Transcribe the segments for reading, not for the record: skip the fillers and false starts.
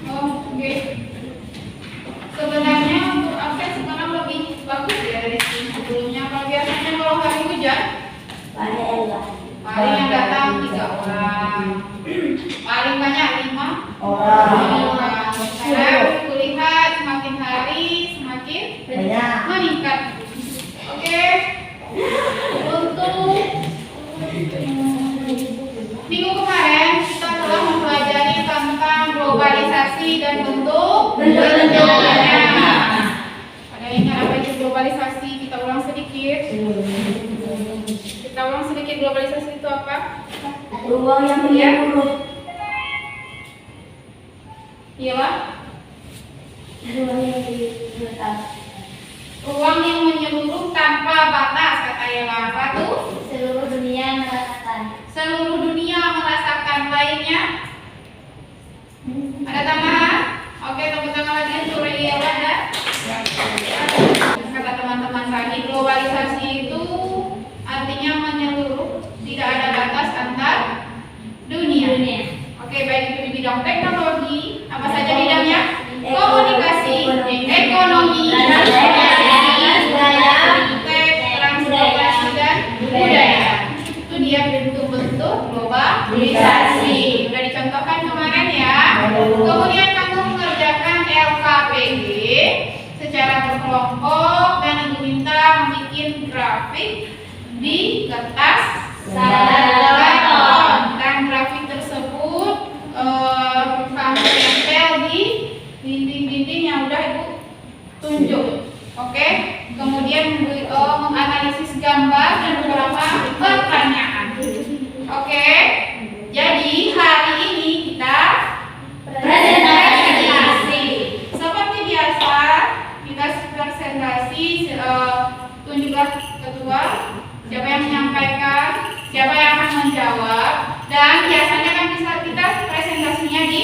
Oh, oke. Sebenarnya untuk update sekarang lebih bagus ya dari sebelumnya. Kalau biasanya kalau hari hujan paling yang datang 3 orang, paling banyak 5 orang. Karena kulihat semakin hari semakin meningkat. Oke. Untuk minggu kemarin kita telah mempelajari tentang globalisasi dan bentuk bentuknya. Ada ingat apa itu globalisasi? Kita ulang sedikit. Globalisasi itu apa? Ruang yang menyeluruh. Iya, Pak? Ruang yang menyeluruh tanpa batas, kata Ella. Apa tuh? Seluruh dunia merasakan. Seluruh dunia merasakan. Lainnya? Ada tambahan? Oke, tepuk tangan lagi untuk Ella dan kata teman-teman tadi, globalisasi itu artinya menyeluruh, tidak ada batas antar dunia. Oke, baik itu di bidang teknologi, apa saja bidangnya? Komunikasi, ekonomi, transportasi dan budaya. Itu dia bentuk-bentuk globalisasi. Sudah dicontohkan kemarin ya. Kemudian kamu mengerjakan LKPD secara berkelompok dan aku minta membuat grafik di kertas karton, dan grafik tersebut kamu tempel di dinding-dinding yang udah Ibu tunjuk. Oke, kemudian menganalisis gambar dan beberapa pertanyaan. Oke, jadi hari ini kita presentasi. Seperti biasa kita presentasi, tunjuklah ketua, siapa yang menyampaikan, siapa yang akan menjawab, dan biasanya kan bisa kita presentasinya di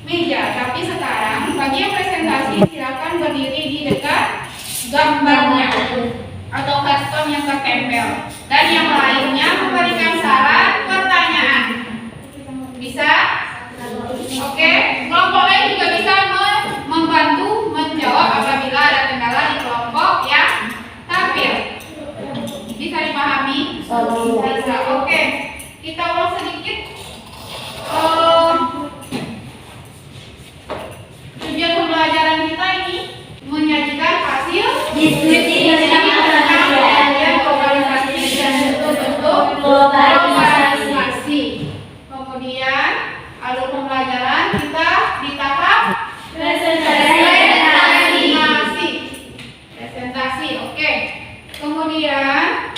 meja. Tapi sekarang bagi yang presentasi silakan berdiri di dekat gambarnya atau karton yang tertempel, dan yang lainnya memberikan saran pertanyaan. Bisa? Oke, kelompok lain juga bisa membantu menjawab apabila ada kendala di kelompok yang tampil. Bisa dipahami? Bisa. Oke, kita ulang sedikit. Tujuan pembelajaran kita ini menyajikan hasil Diskusi tentang globalisasi dan bentuk-bentuk globalisasi. Kemudian alur pembelajaran kita di tahap presentasi. Oke. Kemudian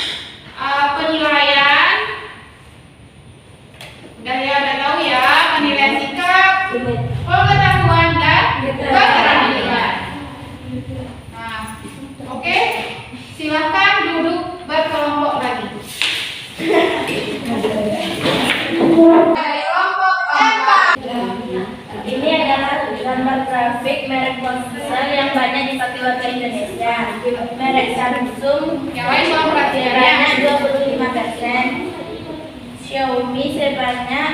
penilaian. Udah tahu ya, penilaian sikap, pengetahuan dan keterampilan. Nah, oke. Silakan duduk berkelompok lagi. Dari kelompok 4. Ini adalah gambar grafik merek ponsel yang banyak dipakai warga Indonesia. Merek Samsung Yang lain soal perhatiannya. sebanyak 25%, Xiaomi sebanyak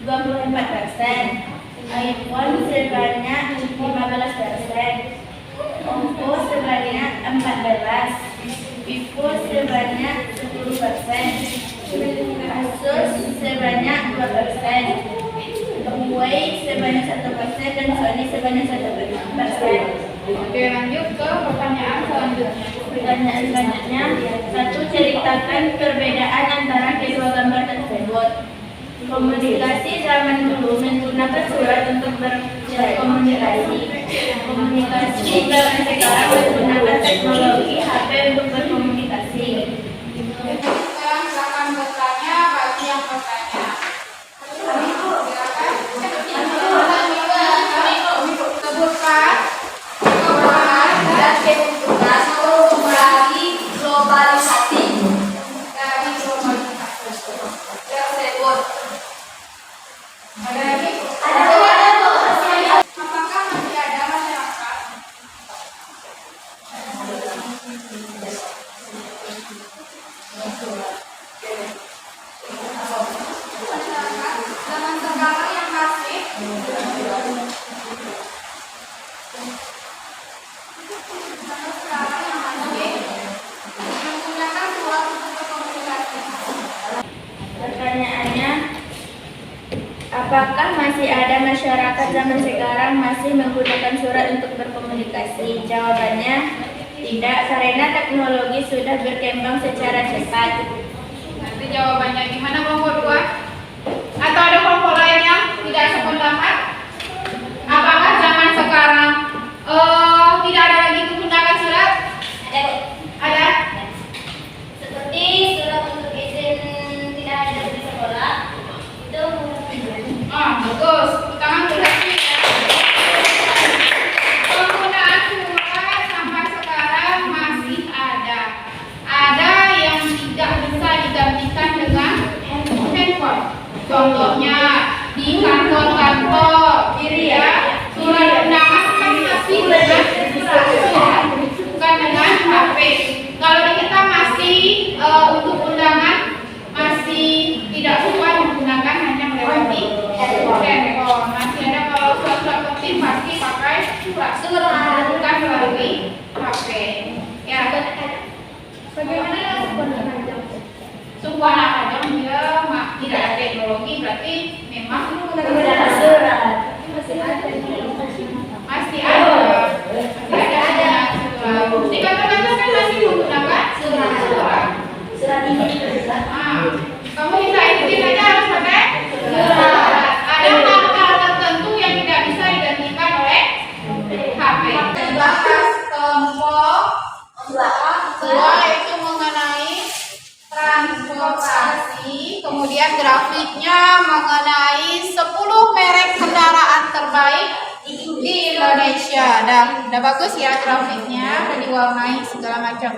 24%, iPhone sebanyak 15%, Oppo sebanyak 14%, Vivo sebanyak 10%, Asus sebanyak 2%, Huawei sebanyak 1%, dan Sony sebanyak 1%. Oke, lanjut ke pertanyaan selanjutnya. Pertanyaan selanjutnya, 1. Ceritakan perbedaan antara kedua gambar tersebut. Komunikasi zaman dulu menggunakan surat untuk berkomunikasi. Komunikasi zaman sekarang menggunakan teknologi HP untuk berkomunikasi. Sekarang silakan bertanya bagi yang bertanya. Sebutkan kebenaran dan keuntungan dari globalisasi. Tersebut. Ada lagi? Apakah masih ada masyarakat zaman sekarang Apakah masih ada masyarakat zaman sekarang masih menggunakan surat untuk berkomunikasi? Jawabannya tidak, karena teknologi sudah berkembang secara cepat. Nanti jawabannya gimana kelompok 2? Atau ada kelompok lain yang tidak sependapat? Apakah zaman sekarang tidak ada lagi menggunakan surat? Ada, Bu. Ada? Seperti surat untuk izin tidak hadir di sekolah itu Bagus. Tangan berarti penggunaan surat sampai sekarang masih ada. Ada yang tidak bisa digantikan dengan handphone. Contohnya di kantor-kantor, ya, surat undangan kan masih dengan surat, bukan dengan HP. Kalau di kita masih untuk undangan masih tidak suka menggunakan hanya melewati handphone. Masih ada kalau surat-surat penting pasti pakai surat, bukan melalui HP. Ya, bagaimana sungguh anak aja dia tidak ada teknologi berarti memang menggunakan surat. masih ada surat. Di kantor-kantor kan masih menggunakan surat. Surat ini juga. Kamu bisa ikutin aja harus pakai surat. Ada hal-hal tertentu yang tidak bisa digantikan oleh HP. Bahas kelompok 2 itu mengenai transportasi, kemudian grafiknya mengenai 10 merek kendaraan terbaik di Indonesia. Udah bagus ya grafiknya, udah diwarnai segala macam.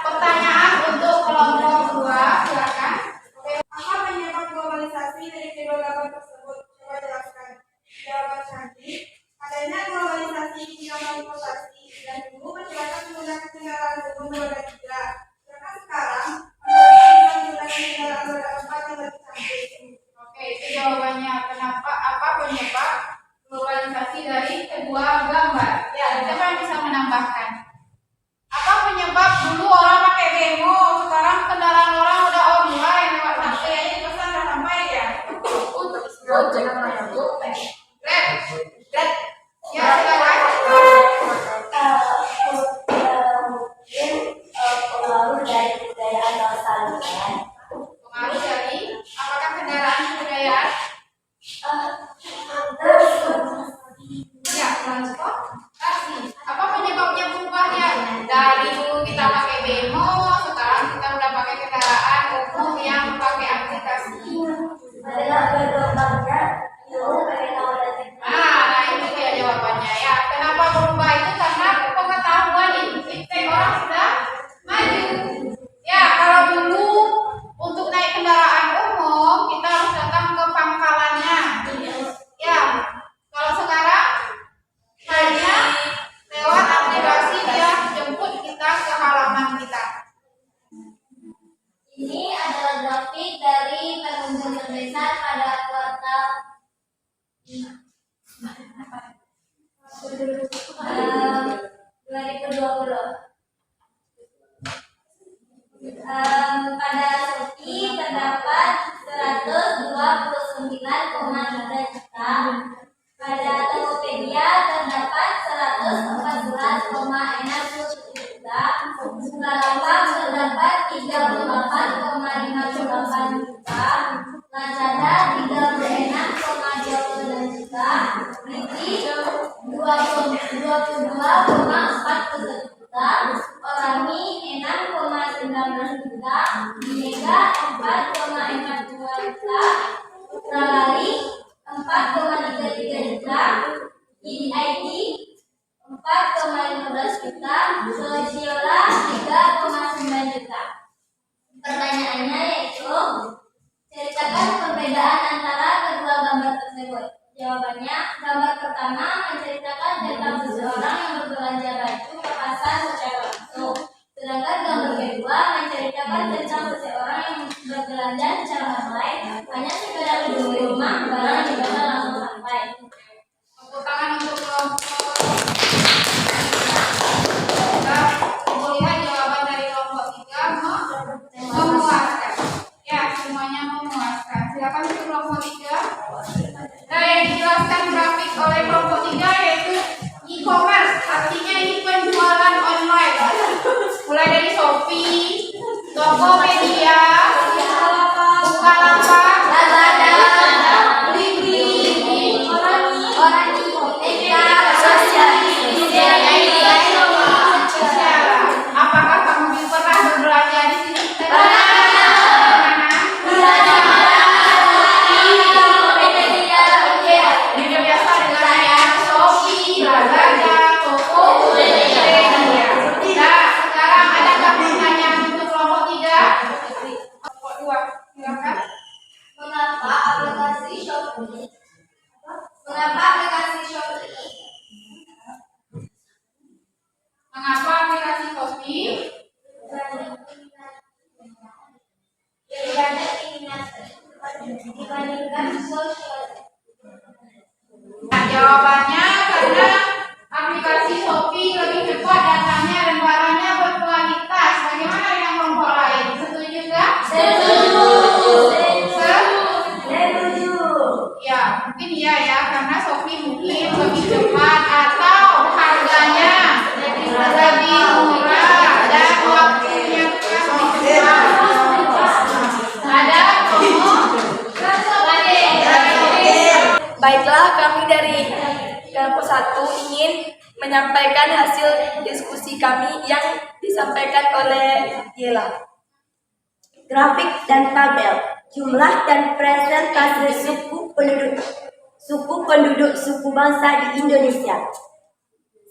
Pertanyaan untuk kelompok 2, silakan. Apa penyebab globalisasi dari kedua gambar tersebut? Coba jelaskan. Jawaban cantik. Adanya globalisasi hingga transportasi dan dulu masyarakat menggunakan kendaraan umum roda 3. Sedangkan sekarang masyarakat menggunakan kendaraan roda 4 yang lebih canggih. Oke, itu jawabannya. Kenapa? Apa penyebab globalisasi dari kedua gambar? Ya, siapa yang bisa menambahkan? Apa penyebab dulu orang pakai demo, sekarang kendaraan orang udah online lewat HP aja pesan udah sampai ya? Grab. Ya, silakan. Pengaruh dari kebudayaan Australia. Pengaruh dari apakah kendaraan kebudayaan? Ya, transportasi. Apa penyebabnya berubahnya? Dari dulu kita pakai bemo, sekarang kita udah pakai kendaraan umum yang pakai aplikasi. Adalah berkembangnya ilmu pengetahuan dan teknologi. Nah itu dia jawabannya ya. Kenapa berubah itu? Karena pengetahuan itu orang sudah maju. Ya, kalau dulu untuk naik kendaraan umum kita harus datang ke pangkalannya. Ya, kalau sekarang hanya lewat aplikasi dia jemput kita ke halaman kita. Ini adalah grafik dari pengunjung terbesar pada kuartal 2020. Pada Shopee terdapat 129,3 juta. Pada Tokopedia terdapat 114,60 juta. Bukalapak terdapat 38,58 juta. Lazada 36,26 juta. Blibli 22,41 juta. Orami 6,19 juta. Mega 4,42 juta. Putralari 4,33 juta. IDID 4,15 juta. Sosiola 3,9 juta. Pertanyaannya yaitu ceritakan perbedaan antara kedua gambar tersebut. Jawabannya, gambar pertama menceritakan tentang seseorang yang berbelanja baju ke pasar secara langsung. Sedangkan gambar kedua menceritakan tentang seseorang yang berbelanja secara online, hanya sekedar duduk di rumah, barang juga langsung sampai. Tepuk tangan untuk kelompok. Kita lihat jawaban dari kelompok 3 memuaskan. Ya, semuanya memuaskan. Silakan untuk kelompok 3. dijelaskan grafik oleh kelompok 3 yaitu e-commerce. Artinya ini penjualan online. Mulai dari Shopee, Tokopedia, Bukalapak, Lazada, Blibli, Orani, Mega, Sosial, apakah kamu pernah berbelanja di sini? Ini biasa dengan ya Shopee, Lazada, Tokopedia. Nah, sekarang adakah pertanyaan untuk kelompok 3? Kelompok 2, silakan. Mengapa aplikasi Shopee? Mengapa aplikasi Shopee? Mengapa aplikasi Shopee? Dibandingkan sosial. Nah, jawabannya karena aplikasi Shopee lebih cepat datangnya dan barangnya berkualitas. Bagaimana dengan kelompok lain? Setuju nggak? Setuju. Ya, mungkin iya ya, karena Shopee mungkin lebih cepat atau harganya lebih murah dan waktunya lebih cepat. Ada Baiklah, kami dari kelompok 1 ingin menyampaikan hasil diskusi kami yang disampaikan oleh Yela. Grafik dan tabel, jumlah dan presentase suku penduduk suku bangsa di Indonesia.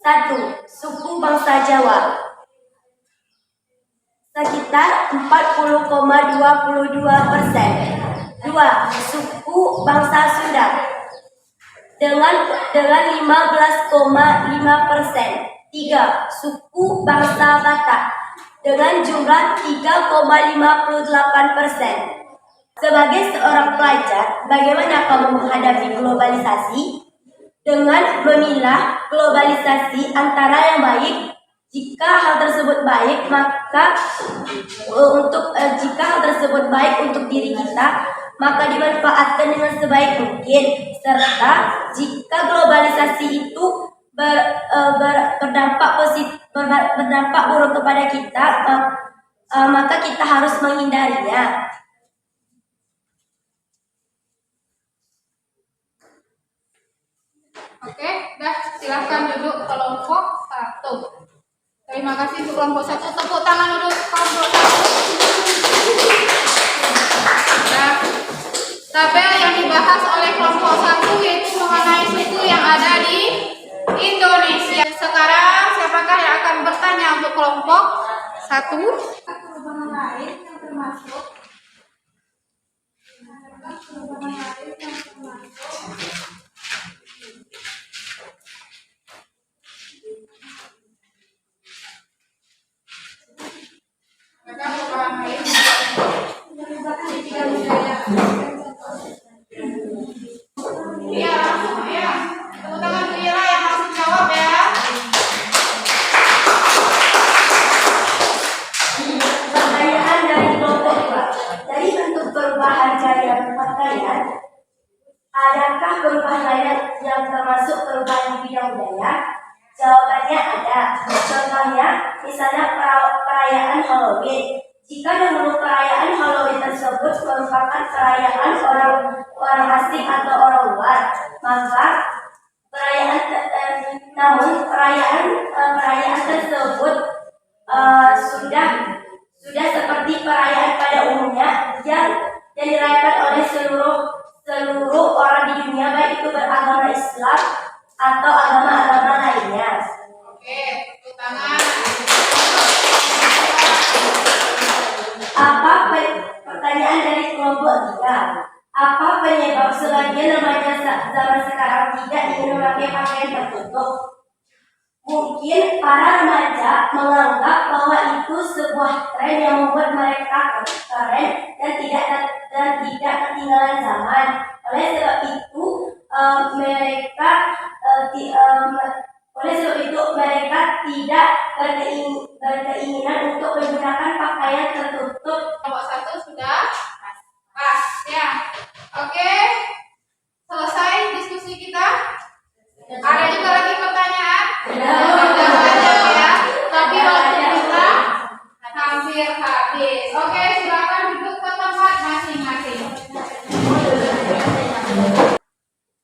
1. Suku bangsa Jawa sekitar 40,22%. 2. Suku bangsa Sunda dengan 15,5%. 3. Suku bangsa Batak dengan jumlah 3,58%. Sebagai seorang pelajar, bagaimana kamu menghadapi globalisasi? Dengan memilah globalisasi antara yang baik. Jika hal tersebut baik, maka jika hal tersebut baik untuk diri kita, maka dimanfaatkan dengan sebaik mungkin. Serta jika globalisasi itu berdampak buruk kepada kita, maka kita harus menghindarinya. Oke, dah silahkan duduk kelompok 1. Terima kasih untuk kelompok 1. Tepuk tangan untuk kelompok 1. Nah, tabel yang dibahas oleh kelompok 1 yaitu mengenai suku yang ada di Indonesia. Sekarang siapakah yang akan bertanya untuk kelompok 1? Perubahan lain yang termasuk Iya, langsung ya. Tepuk tangan Bu Ira yang langsung jawab ya. Pertanyaan dari kelompok 2. Dari bentuk perubahan gaya berpakaian, adakah perubahan lain yang termasuk perubahan di bidang budaya? Jawabannya ada. Contohnya, misalnya perayaan Halloween. Jika dahulu perayaan Halloween tersebut merupakan perayaan orang asing atau orang luar, maka perayaan tersebut sudah seperti perayaan pada umumnya yang dirayakan oleh seluruh orang di dunia, baik itu beragama Islam atau agama-agama lainnya. Oke, tepuk tangan. Pertanyaan dari kelompok 3. Apa penyebab sebagian remaja zaman sekarang tidak ingin memakai pakaian tertutup? Mungkin para remaja menganggap bahwa itu sebuah tren yang membuat mereka keren dan tidak ketinggalan zaman. Oleh sebab itu mereka tidak berkeinginan untuk menggunakan pakaian tertutup. Kelompok 1 sudah pas ya. Oke, selesai diskusi kita.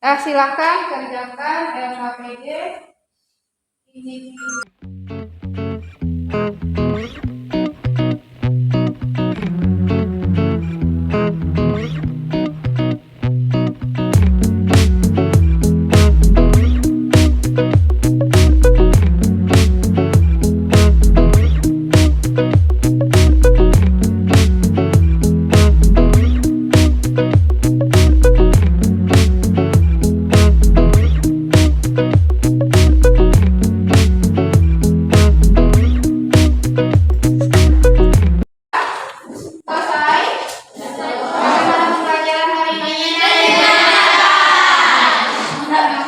Silakan kerjakan LKPD ini. Selesai? Bagaimana pembelajaran hari ini? Karena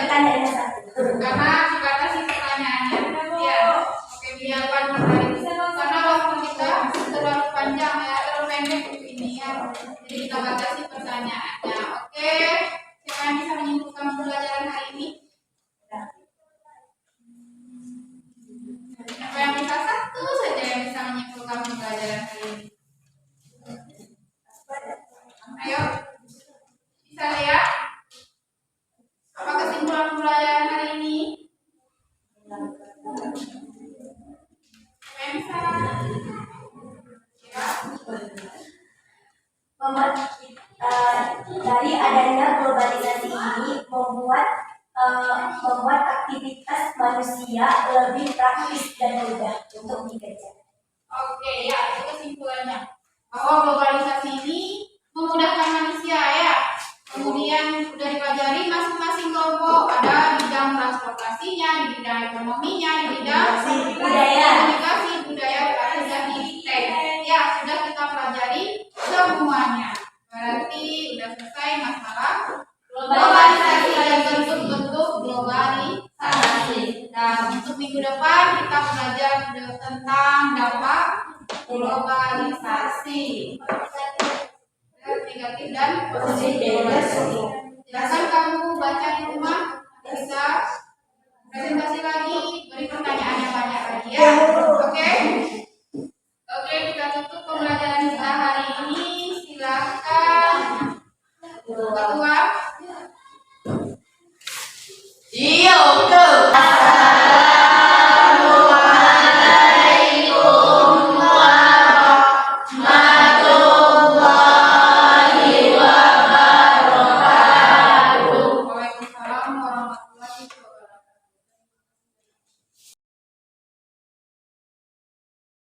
pertanyaannya satu. Karena dibatasi pertanyaannya. Ya, oke biarkan menarik. Karena waktu kita terlalu panjang ya, terlalu pendek untuk ini ya. Jadi kita batasi pertanyaannya. Oke, siapa yang bisa menyimpulkan pembelajaran hari ini? Siapa yang bisa satu saja yang bisa menyimpulkan pembelajaran hari ini? Ayo, bisa lihat? Apa kesimpulan pembelajaran hari ini? Siapa yang bisa? Ya. Dari adanya globalisasi ini membuat aktivitas manusia lebih praktis dan mudah untuk dikerjakan. Oke, ya itu kesimpulannya. Bahwa globalisasi ini memudahkan manusia ya. Kemudian sudah dipelajari masing-masing kelompok, ada bidang transportasinya, di bidang ekonominya, di bidang komunikasi, budaya, dan iptek. Ya, sudah kita pelajari semuanya. Berarti sudah selesai masalah globalisasi dan bentuk-bentuk globalisasi. Dan untuk minggu depan kita belajar tentang dampak globalisasi. Negatif dan positif. Jelaskan kamu